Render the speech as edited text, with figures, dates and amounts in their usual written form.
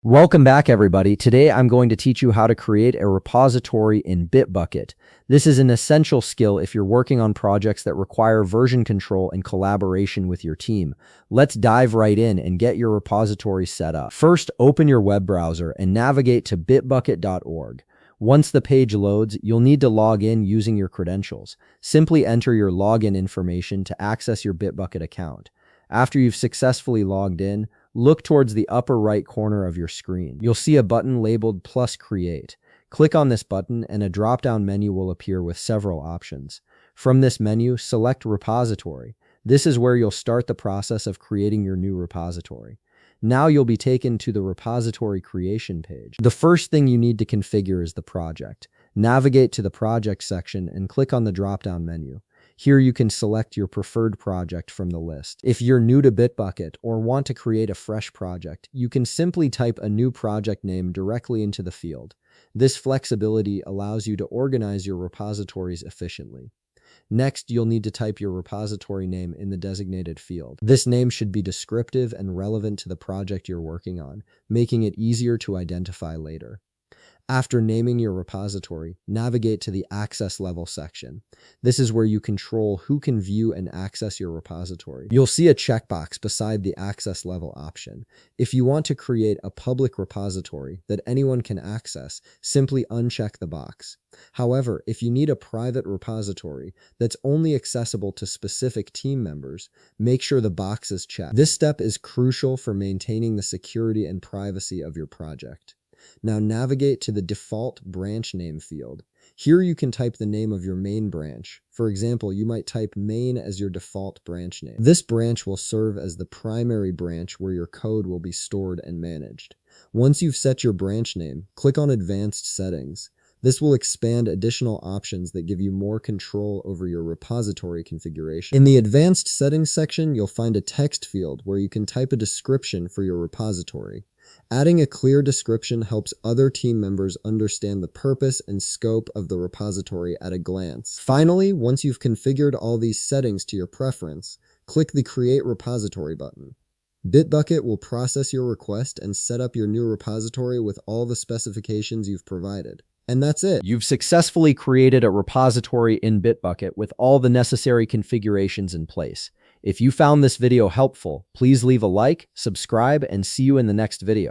Welcome back, everybody. Today, I'm going to teach you how to create a repository in Bitbucket. This is an essential skill if you're working on projects that require version control and collaboration with your team. Let's dive right in and get your repository set up. First, open your web browser and navigate to bitbucket.org. Once the page loads, you'll need to log in using your credentials. Simply enter your login information to access your Bitbucket account. After you've successfully logged in, look towards the upper right corner of your screen. You'll see a button labeled Plus Create. Click on this button and a drop-down menu will appear with several options. From this menu, select Repository. This is where you'll start the process of creating your new repository. Now you'll be taken to the repository creation page. The first thing you need to configure is the project. Navigate to the project section and click on the drop-down menu. Here you can select your preferred project from the list. If you're new to Bitbucket or want to create a fresh project, you can simply type a new project name directly into the field. This flexibility allows you to organize your repositories efficiently. Next, you'll need to type your repository name in the designated field. This name should be descriptive and relevant to the project you're working on, making it easier to identify later. After naming your repository, navigate to the Access Level section. This is where you control who can view and access your repository. You'll see a checkbox beside the Access Level option. If you want to create a public repository that anyone can access, simply uncheck the box. However, if you need a private repository that's only accessible to specific team members, make sure the box is checked. This step is crucial for maintaining the security and privacy of your project. Now navigate to the default branch name field. Here you can type the name of your main branch. For example, you might type main as your default branch name. This branch will serve as the primary branch where your code will be stored and managed. Once you've set your branch name, click on Advanced Settings. This will expand additional options that give you more control over your repository configuration. In the Advanced Settings section, you'll find a text field where you can type a description for your repository. Adding a clear description helps other team members understand the purpose and scope of the repository at a glance. Finally, once you've configured all these settings to your preference, click the Create Repository button. Bitbucket will process your request and set up your new repository with all the specifications you've provided. And that's it. You've successfully created a repository in Bitbucket with all the necessary configurations in place. If you found this video helpful, please leave a like, subscribe, and see you in the next video.